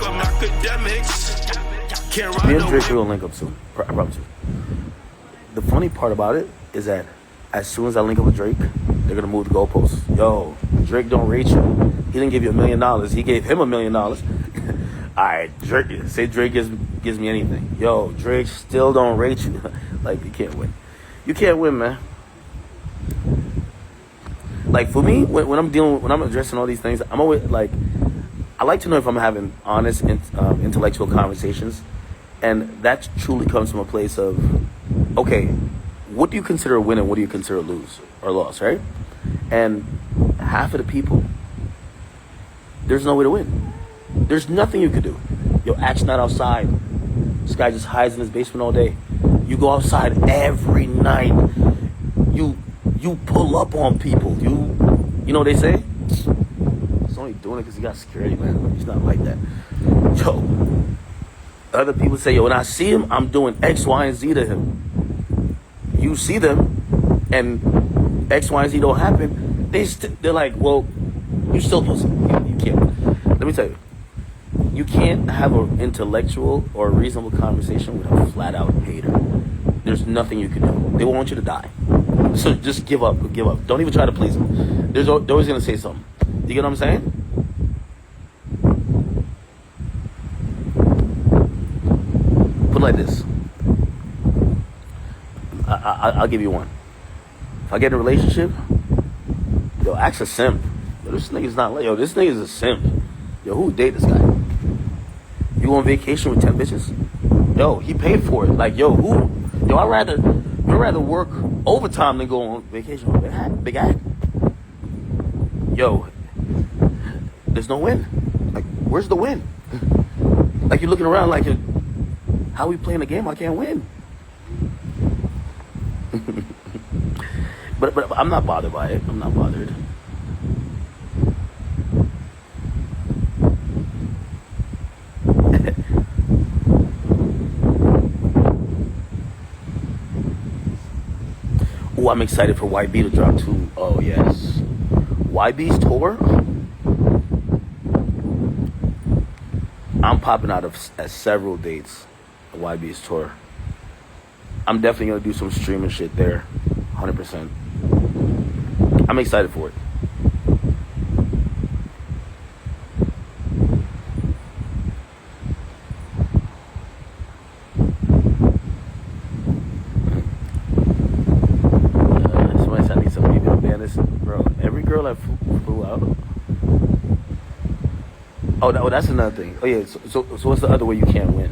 I'm Akademiks. Can't ride Me and no Drake whip. are gonna link up soon. I promise you. The funny part about it is that as soon as I link up with Drake, they're gonna move the goalposts. Yo, Drake don't rate you. He didn't give you $1 million. He gave him $1 million. All right, Drake. Say Drake gives me anything. Yo, Drake still don't rate you. Like, you can't win. You can't win, man. Like, for me, when I'm addressing all these things, I'm always like, I like to know if I'm having honest, intellectual conversations, and that truly comes from a place of, okay, what do you consider a win and what do you consider a lose or loss, right? And half of the people, there's no way to win. There's nothing you could do. Yo, Axe not outside. This guy just hides in his basement all day. You go outside every night. You pull up on people. You know what they say? He's only doing it because he got security, man. He's not like that. Yo, other people say, yo, when I see him, I'm doing X, Y, and Z to him. You see them, and X, Y, and Z don't happen. They're like, well, you still pussy. You can't. Let me tell you. You can't have an intellectual or a reasonable conversation with a flat-out hater. There's nothing you can do. They want you to die. So just give up. Give up. Don't even try to please them. They're always going to say something. You get what I'm saying? Put it like this. I'll give you one. If I get in a relationship, yo, ask a simp. Yo, this nigga's not... Yo, this nigga's a simp. Yo, who would date this guy? You go on vacation with 10 bitches? Yo, he paid for it. Like, yo, who? Yo, I'd rather work overtime than go on vacation with Big Act. Yo, there's no win. Like, where's the win? Like, you're looking around like, how we playing the game? I can't win. But I'm not bothered by it. I'm not bothered. Oh, I'm excited for YB to drop too. Oh, yes. YB's tour? I'm popping out at several dates of YB's tour. I'm definitely going to do some streaming shit there. 100%. I'm excited for it. Bro, every girl that flew out. Oh, that's another thing. Oh yeah. So what's the other way you can't win?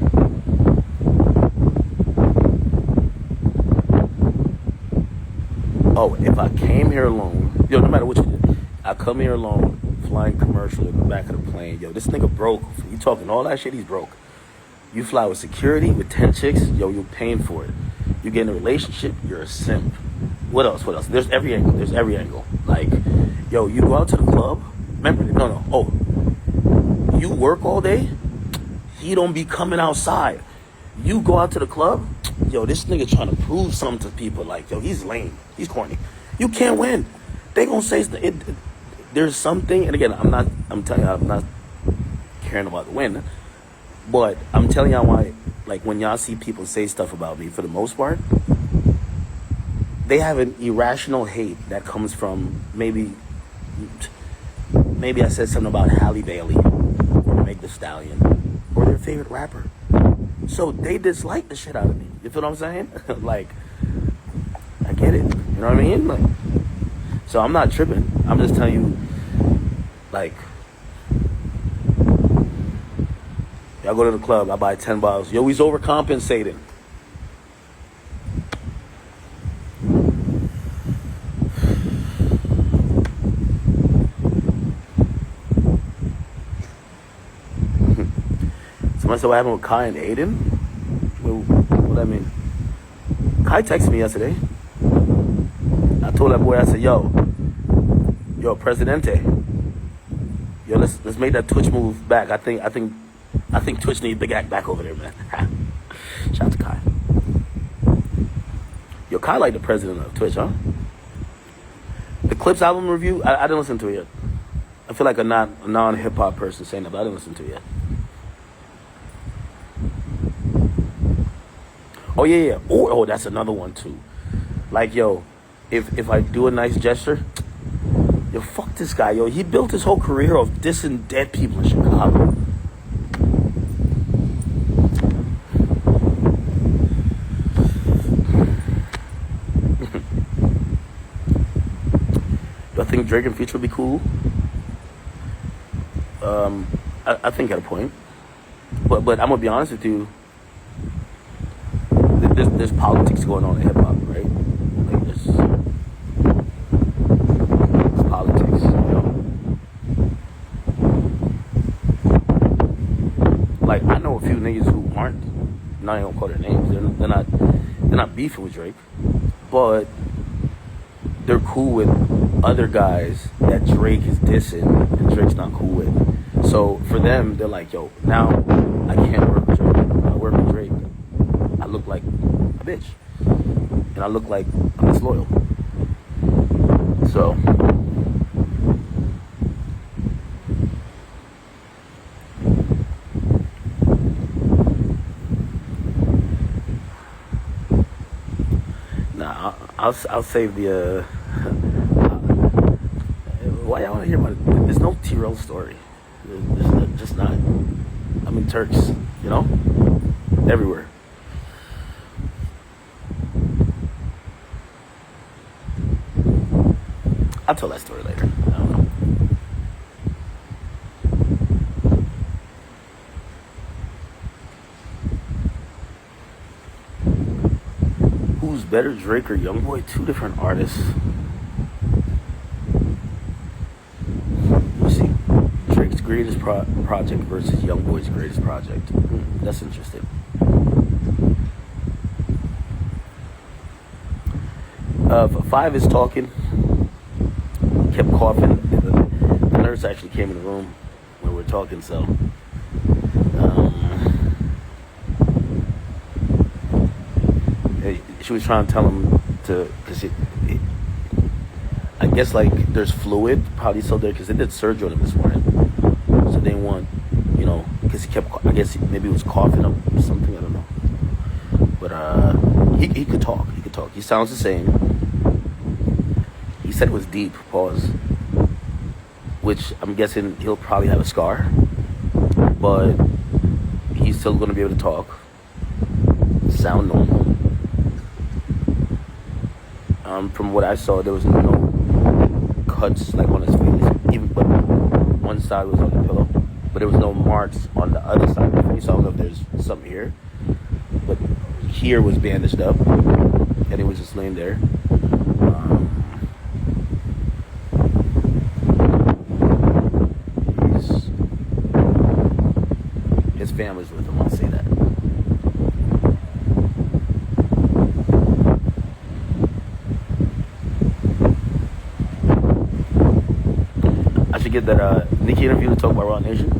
Oh, if I came here alone, yo, no matter what you do, I come here alone, flying commercial in the back of the plane. Yo, this nigga broke. You talking all that shit? He's broke. You fly with security with 10 chicks. Yo, you're paying for it. You get in a relationship, you're a simp. What else? There's every angle. Like, yo, you go out to the club. Remember, no. Oh, you work all day. He don't be coming outside. You go out to the club. Yo, this nigga trying to prove something to people. Like, yo, he's lame. He's corny. You can't win. They gonna say there's something. And again, I'm telling you, I'm not caring about the win. But I'm telling y'all why. Like, when y'all see people say stuff about me, for the most part, they have an irrational hate that comes from maybe I said something about Halle Bailey or Meg Thee Stallion or their favorite rapper. So they dislike the shit out of me. You feel what I'm saying? Like, I get it. You know what I mean? Like, so I'm not tripping. I'm just telling you, like, y'all go to the club, I buy 10 bottles. Yo, he's overcompensating. Somebody said what happened with Kai and Aiden? What that mean? Kai texted me yesterday. I told that boy, I said, yo, Presidente. Yo, let's make that Twitch move back. I think Twitch needs Big Act back over there, man. Shout out to Kai. Yo, Kai like the president of Twitch, huh? The Clips album review, I didn't listen to it yet. I feel like a non-hip-hop person saying that, but I didn't listen to it yet. Oh yeah, yeah. Oh, that's another one too. Like yo, if I do a nice gesture, yo, fuck this guy, yo. He built his whole career of dissing dead people in Chicago. Do I think Drake and Future would be cool? I think at a point, but I'm gonna be honest with you. There's politics going on in hip hop, right? Like there's politics, you know. Like I know a few niggas who aren't. Not even gonna call their names. They're not beefing with Drake, but they're cool with other guys that Drake is dissing and Drake's not cool with. So for them, they're like, yo, now I can't work with Drake. When I work with Drake, I look like a bitch. And I look like I'm disloyal. So nah, I'll save the why y'all want to hear about it? There's no T-Rail story. There's just not. I mean, Turks, you know, everywhere. I'll tell that story later. I don't know. Who's better, Drake or YoungBoy? Two different artists. Drake's greatest project versus YoungBoy's greatest project. That's interesting. 5 is talking. Kept coughing. The nurse actually came in the room when we were talking, so. She was trying to tell him to, because I guess like there's fluid probably still there because they did surgery on him this morning. So they want, you know, because he kept, I guess maybe he was coughing up or something, I don't know. But he could talk. He could talk. He sounds the same. He said it was deep, pause. Which I'm guessing he'll probably have a scar. But he's still going to be able to talk. Sound normal. From what I saw, there was no cuts like on his face. Even but one side was on the pillow, but there was no marks on the other side of the face. I don't know if there's something here, but here was bandaged up, and it was just laying there. His family's with him. I'll say that. I should get that Nicki interview to talk about Raw Nation.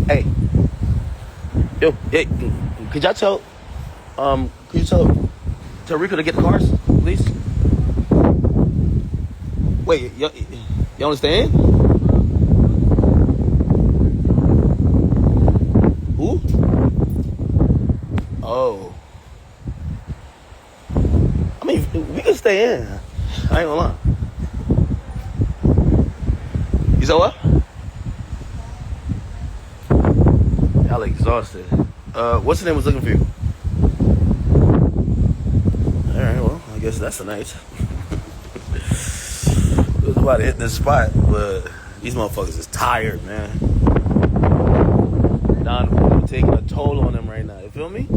Hey, yo, hey, could y'all tell, could you tell Rico to get the cars, please? Wait, you understand? Who? Oh. I mean, we can stay in. I ain't gonna lie. You said what? Y'all exhausted. What's the name was looking for you? Alright, well, I guess that's a night. I was about to hit this spot, but these motherfuckers is tired, man. Don taking a toll on them right now. You feel me?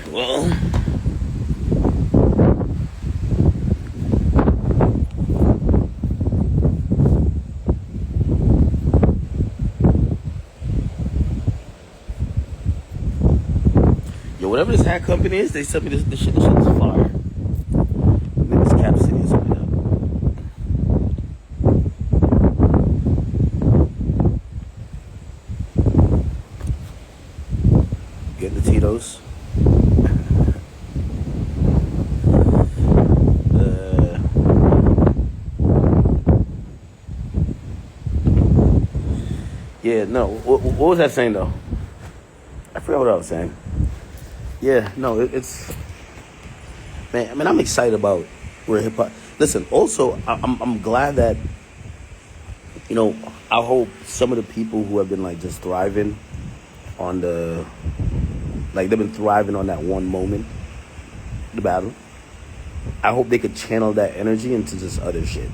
Well, yo, whatever this hat company is, they sent me this shit. This shit is fire. I think this Cap City is something up. Toast. Yeah, no. What was that saying though? I forgot what I was saying. Yeah, no, it's man. I mean, I'm excited about where hip hop. Listen, also, I'm glad that I hope some of the people who have been like just thriving on they've been thriving on that one moment, the battle. I hope they could channel that energy into just other shit,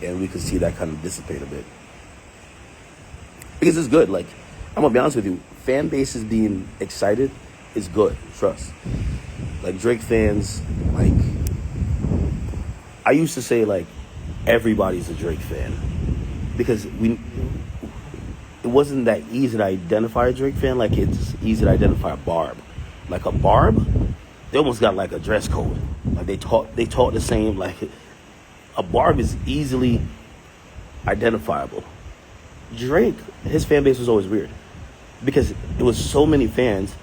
and we could see that kind of dissipate a bit. Because it's good. Like, I'm gonna be honest with you, fan bases being excited is good. Trust. Like Drake fans, like I used to say, like everybody's a Drake fan because it wasn't that easy to identify a Drake fan. Like it's easy to identify a Barb. Like a Barb, they almost got like a dress code. Like they talk the same. Like a Barb is easily identifiable. Drake, his fan base was always weird because there was so many fans.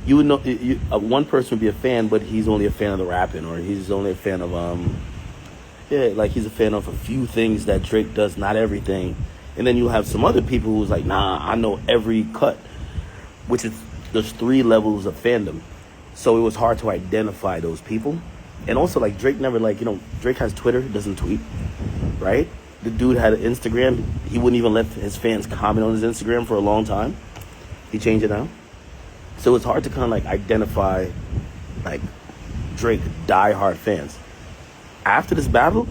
You would know one person would be a fan, but he's only a fan of the rapping, or he's only a fan of like he's a fan of a few things that Drake does, not everything. And then you have some other people who's like, nah, I know every cut, which is there's 3 levels of fandom. So it was hard to identify those people. And also like Drake never Drake has Twitter, doesn't tweet, right? The dude had an Instagram. He wouldn't even let his fans comment on his Instagram for a long time. He changed it now. So it's hard to kind of like identify like Drake diehard fans. After this battle,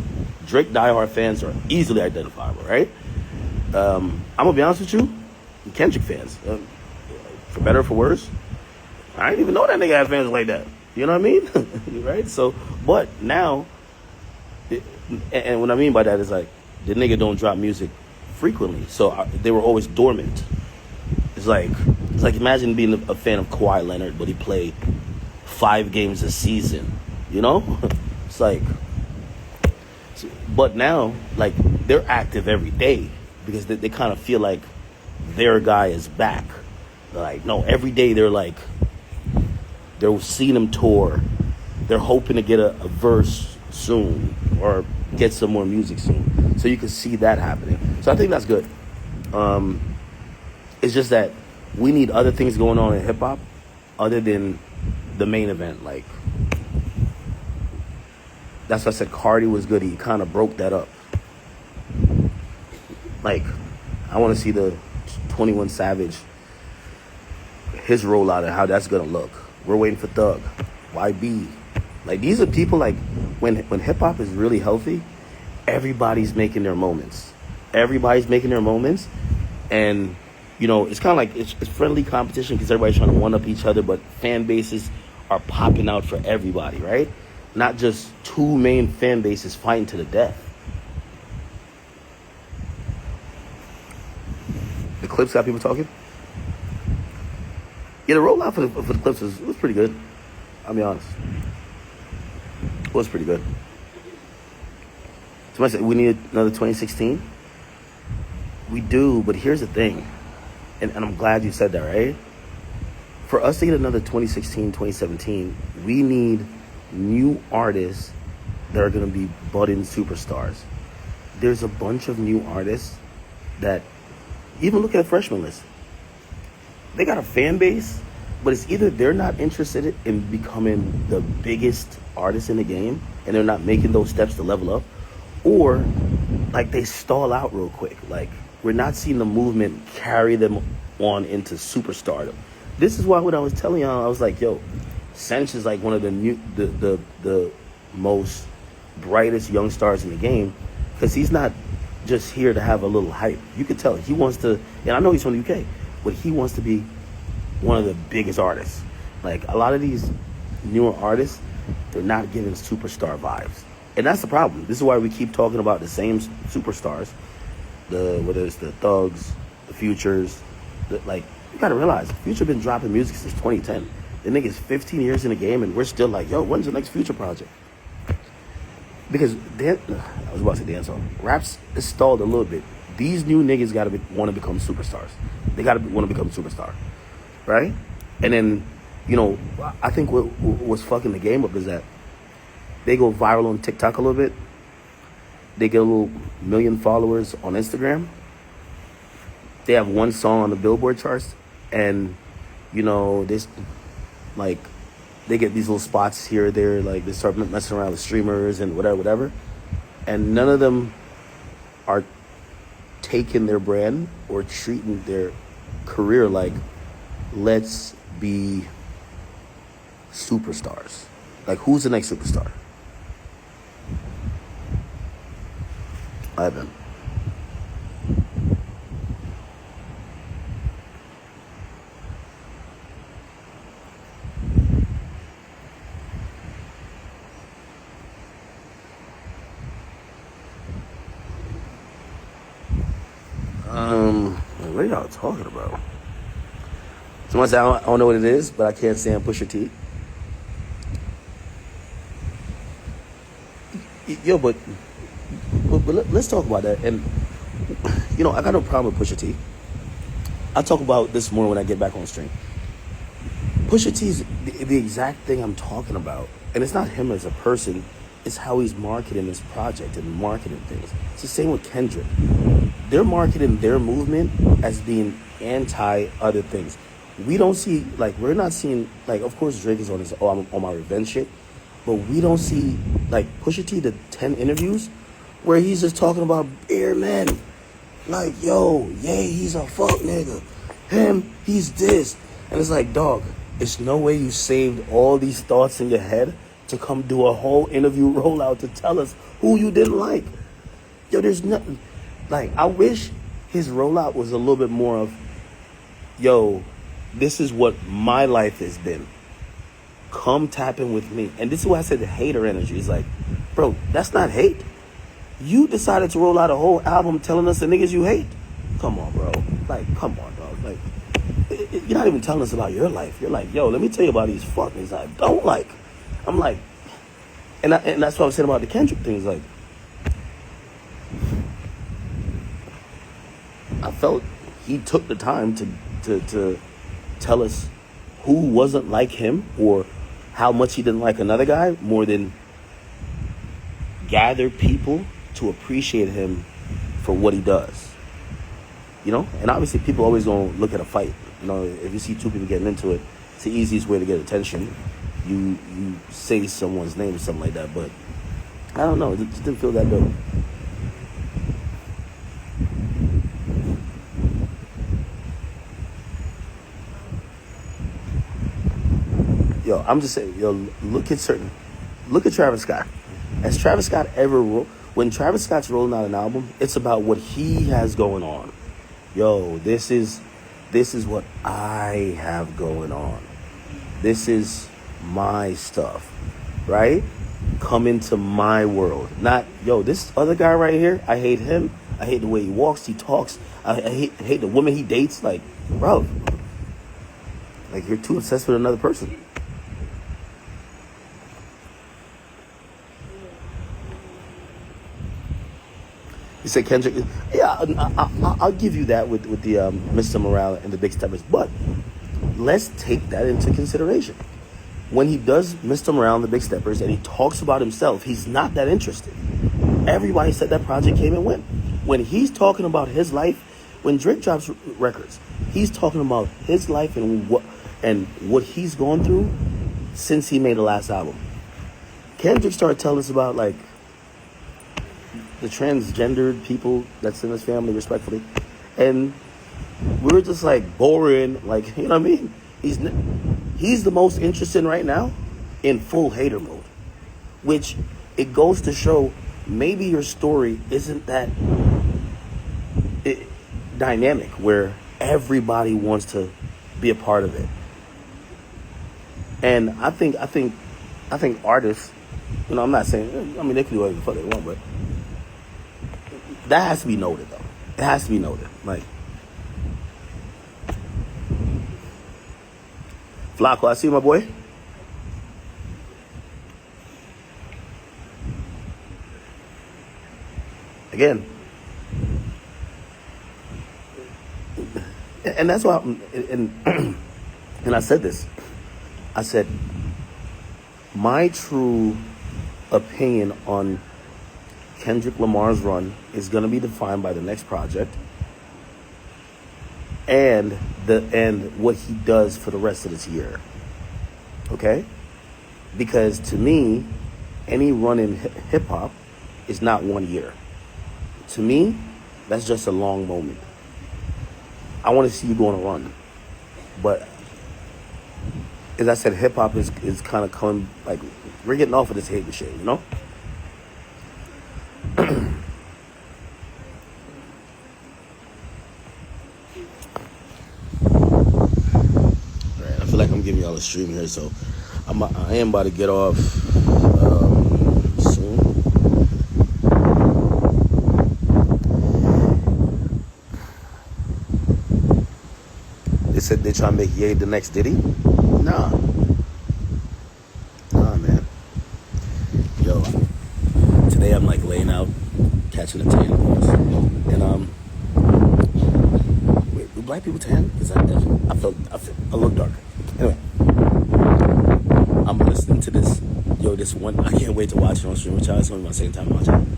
Drake diehard fans are easily identifiable, right? I'm gonna be honest with you, Kendrick fans, for better or for worse, I didn't even know that nigga had fans like that. You know what I mean? Right? So, but now, and what I mean by that is like, the nigga don't drop music frequently, so they were always dormant. It's like imagine being a fan of Kawhi Leonard, but he played 5 games a season. You know, it's like. But now, like they're active every day because they kind of feel like their guy is back. They're like, no, every day they're seeing him tour. They're hoping to get a verse soon or get some more music soon. So you can see that happening. So I think that's good. It's just that we need other things going on in hip hop other than the main event. Like that's why I said Cardi was good. He kind of broke that up. Like I want to see the 21 Savage, his rollout and how that's gonna look. We're waiting for Thug, YB. Like these are people like when hip hop is really healthy, everybody's making their moments. Everybody's making their moments, and it's kind of like it's friendly competition because everybody's trying to one up each other, but fan bases are popping out for everybody, right? Not just 2 main fan bases fighting to the death. The clips got people talking. Yeah, the rollout for the clips was pretty good. I'll be honest. It was pretty good. Somebody said we need another 2016. We do, but here's the thing. And I'm glad you said that, right? For us to get another 2016, 2017, we need new artists that are going to be budding superstars. There's a bunch of new artists that, even look at the freshman list. They got a fan base, but it's either they're not interested in becoming the biggest artist in the game and they're not making those steps to level up, or like they stall out real quick. Like we're not seeing the movement carry them on into superstardom. This is why when I was telling y'all, I was like, yo, Sench is like one of the most brightest young stars in the game because he's not just here to have a little hype. You could tell he wants to, and I know he's from the UK, but he wants to be one of the biggest artists. Like a lot of these newer artists, they're not giving superstar vibes. And that's the problem. This is why we keep talking about the same superstars, whether it's the Thugs, the Futures. Like, you gotta realize, Future been dropping music since 2010. The nigga's 15 years in the game, and we're still like, yo, when's the next Future project? Because I was about to say dancehall. Rap's is stalled a little bit. These new niggas gotta want to become superstars. They gotta want to become superstar, right? And then, I think what's fucking the game up is that they go viral on TikTok a little bit. They get a little million followers on Instagram. They have one song on the Billboard charts, and this like they get these little spots here or there. Like they start messing around with streamers and whatever, and none of them are taking their brand or treating their career like, let's be superstars. Like, who's the next superstar? Ivan. What are y'all talking about? Someone said, I don't know what it is, but I can't stand Pusha T. Yo, but let's talk about that. And, I got no problem with Pusha T. I'll talk about this more when I get back on stream. Pusha T is the exact thing I'm talking about. And it's not him as a person. It's how he's marketing his project and marketing things. It's the same with Kendrick. They're marketing their movement as being anti other things. We don't see, we're not seeing, of course Drake is on his, I'm on my revenge shit. But we don't see, Pusha T, the 10 interviews where he's just talking about bare men. He's a fuck nigga. Him, he's this. And it's like, dog, it's no way you saved all these thoughts in your head to come do a whole interview rollout to tell us who you didn't like. Yo, there's nothing. I wish his rollout was a little bit more of, this is what my life has been. Come tap in with me. And this is why I said the hater energy. It's like, bro, that's not hate. You decided to roll out a whole album telling us the niggas you hate. Come on, bro. Come on, dog. You're not even telling us about your life. You're like, let me tell you about these fuck niggas I don't like. I'm like, and that's what I was saying about the Kendrick things. I felt he took the time to tell us who wasn't like him or how much he didn't like another guy, more than gather people to appreciate him for what he does. And obviously people always gonna look at a fight. If you see two people getting into it, it's the easiest way to get attention. You say someone's name or something like that, but I don't know, it just didn't feel that dope. Yo, I'm just saying, look at Travis Scott. Has Travis Scott when Travis Scott's rolling out an album, it's about what he has going on. This is what I have going on. This is my stuff, right? Come into my world. Not, this other guy right here, I hate him. I hate the way he walks, he talks. I hate the woman he dates. Bro, you're too obsessed with another person. You said Kendrick, yeah, I'll give you that with the Mr. Morale and the Big Steppers, but let's take that into consideration. When he does Mr. Morale and the Big Steppers and he talks about himself, he's not that interested. Everybody said that project came and went. When he's talking about his life, when Drake drops records, he's talking about his life and what he's gone through since he made the last album. Kendrick started telling us about the transgendered people that's in his family, respectfully, and we were just boring, you know what I mean? He's the most interested right now in full hater mode, which it goes to show maybe your story isn't that dynamic where everybody wants to be a part of it. And I think artists, I'm not saying, they can do whatever the fuck they want, but that has to be noted, though. It has to be noted. Flacco, I see my boy. Again. And that's why, and And I said this. I said, my true opinion on Kendrick Lamar's run is going to be defined by the next project and what he does for the rest of this year. Okay? Because to me, any run in hip hop is not 1 year. To me, that's just a long moment. I want to see you go on a run. But as I said, hip hop is kind of coming, like, we're getting off of this hating shit, you know? Alright, I feel like I'm giving y'all a stream here, so I am about to get off soon. They said they try to make Ye the next Diddy. Nah, man. Yo, today I'm like laying out, catching a tan, and wait, do black people tan? Because I look darker. Anyway, I'm listening to this. Yo, this one, I can't wait to watch it on stream with y'all. It's only my second time watching it.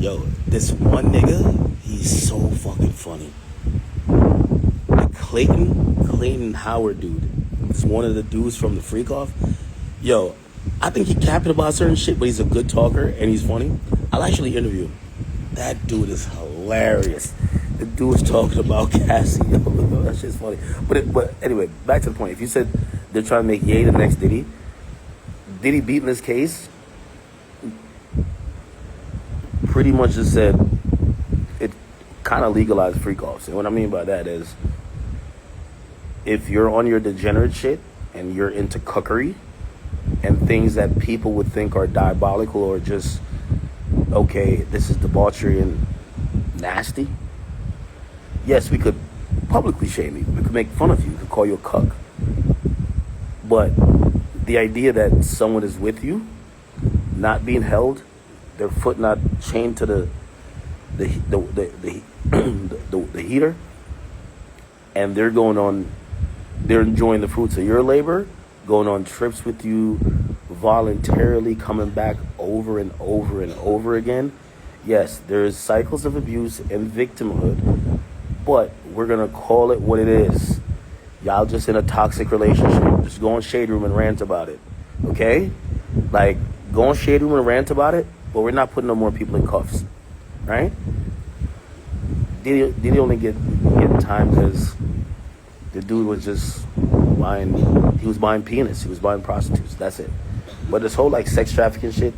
Yo, this one nigga, he's so fucking funny. Clayton Howard dude. It's one of the dudes from the Freak Off. Yo, I think he capping about certain shit, but he's a good talker and he's funny. I'll actually interview him. That dude is hilarious. The dude was talking about Cassie. Yo, that shit's funny. But anyway, back to the point. If you said they're trying to make Ye the next Diddy beating this case, pretty much just said it kind of legalized freak offs. And what I mean by that is, if you're on your degenerate shit and you're into cuckery and things that people would think are diabolical or just, okay, this is debauchery and nasty, yes, we could publicly shame you. We could make fun of you. We could call you a cuck. But the idea that someone is with you, not being held, their foot not chained to the heater, and they're enjoying the fruits of your labor, going on trips with you, voluntarily coming back over and over and over again. Yes, there's cycles of abuse and victimhood, but we're going to call it what it is. Y'all just in a toxic relationship. Just go on Shade Room and rant about it. Okay? Like, go on Shade Room and rant about it, but we're not putting no more people in cuffs. Right? Diddy only get time because the dude was just buying penis. He was buying prostitutes. That's it. But this whole, like, sex trafficking shit,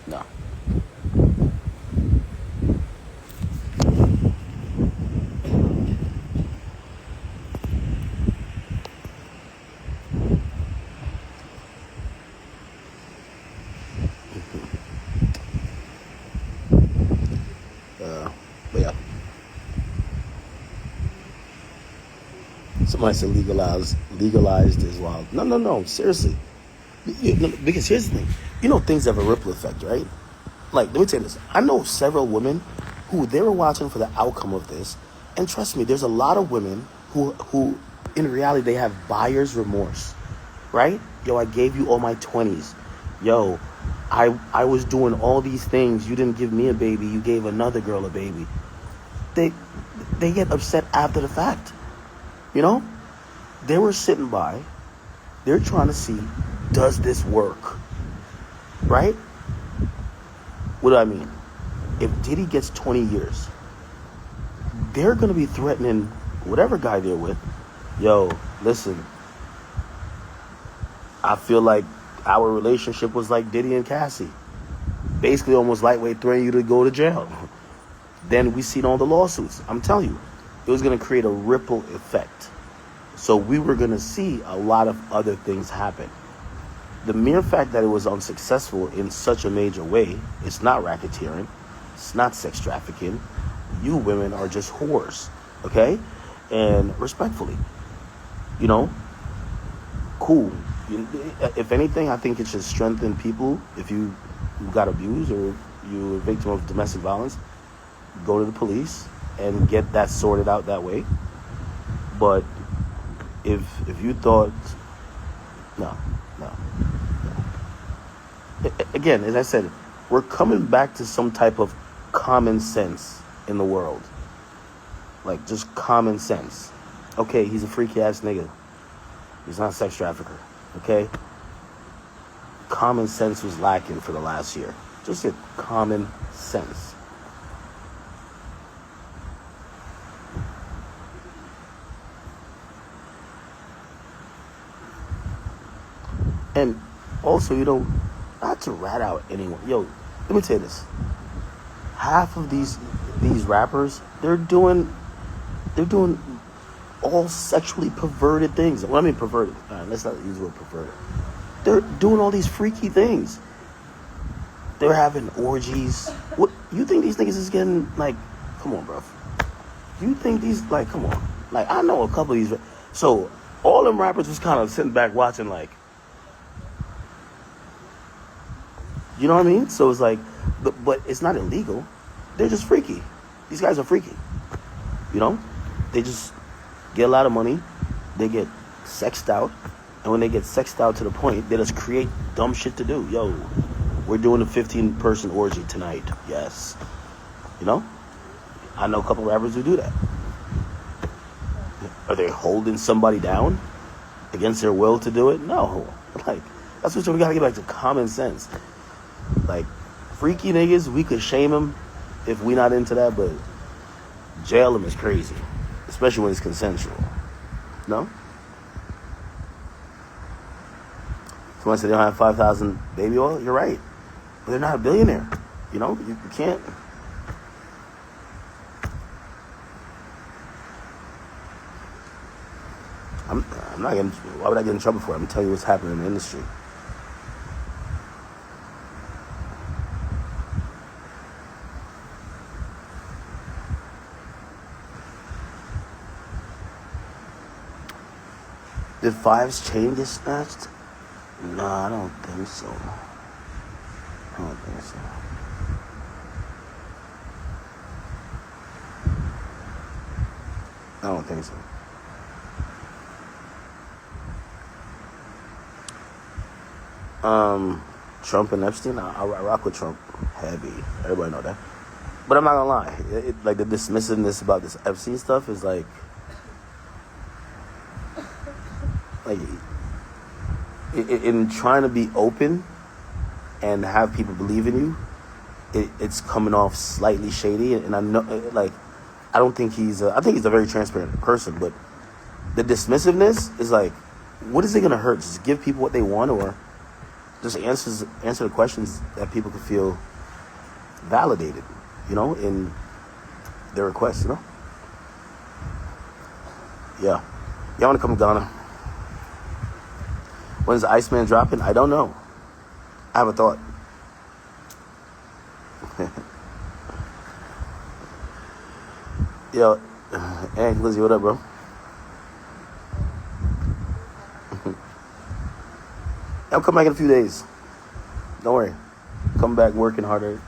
no. But yeah. Somebody said legalized is wild. No, seriously. Because here's the thing. You know, things have a ripple effect, right? Like, let me tell you this. I know several women who they were watching for the outcome of this. And trust me, there's a lot of women who in reality, they have buyer's remorse, right? Yo, I gave you all my 20s. Yo, I was doing all these things. You didn't give me a baby. You gave another girl a baby. They get upset after the fact. You know? They were sitting by. They're trying to see, does this work? Right? What do I mean? If Diddy gets 20 years, they're going to be threatening whatever guy they're with. Yo, listen, I feel like our relationship was like Diddy and Cassie. Basically almost lightweight threatening you to go to jail. Then we seen all the lawsuits. I'm telling you, it was going to create a ripple effect. So we were going to see a lot of other things happen. The mere fact that it was unsuccessful in such a major way, it's not racketeering, it's not sex trafficking. You women are just whores, okay? And respectfully, you know, cool. If anything, I think it should strengthen people. If you got abused or you're a victim of domestic violence, go to the police and get that sorted out that way. But if you thought, no, no. Again, as I said, we're coming back to some type of common sense in the world. Like, just common sense. Okay, he's a freaky ass nigga. He's not a sex trafficker. Okay? Common sense was lacking for the last year. Just get common sense. And also, not to rat out anyone. Yo, let me tell you this. Half of these rappers, they're doing all sexually perverted things. Well, I mean perverted. All right, let's not use the word perverted. They're doing all these freaky things. They're having orgies. What you think these niggas is getting, like, come on, bro. You think these, like, come on. Like, I know a couple of these. So all them rappers was kind of sitting back watching, like, you know what I mean? So it's like, but it's not illegal. They're just freaky. These guys are freaky. You know? They just get a lot of money. They get sexed out. And when they get sexed out to the point, they just create dumb shit to do. Yo, we're doing a 15-person orgy tonight. Yes. You know? I know a couple rappers who do that. Are they holding somebody down against their will to do it? No. Like, that's what we gotta get back to common sense. Like, freaky niggas, we could shame them if we not into that, but jail them is crazy. Especially when it's consensual. No? Someone said they don't have 5,000 baby oil. You're right. But they're not a billionaire. You know? You can't. I'm not getting... Why would I get in trouble for it? I'm telling you what's happening in the industry. Did 5's chain get snatched? No, I don't think so. I don't think so. I don't think so. Trump and Epstein, I rock with Trump heavy. Everybody know that. But I'm not gonna lie. Like, the dismissiveness about this Epstein stuff is like in trying to be open and have people believe in you, it's coming off slightly shady. And I know, like, I don't think I think he's a very transparent person, but the dismissiveness is like, what is it gonna hurt? Just give people what they want, or just answer the questions that people can feel validated, you know, in their requests, you know? Yeah. Y'all wanna come to Ghana? When's Iceman dropping? I don't know. I have a thought. Yo, hey, Lizzie, what up, bro? I'll come back in a few days. Don't worry. Come back working harder.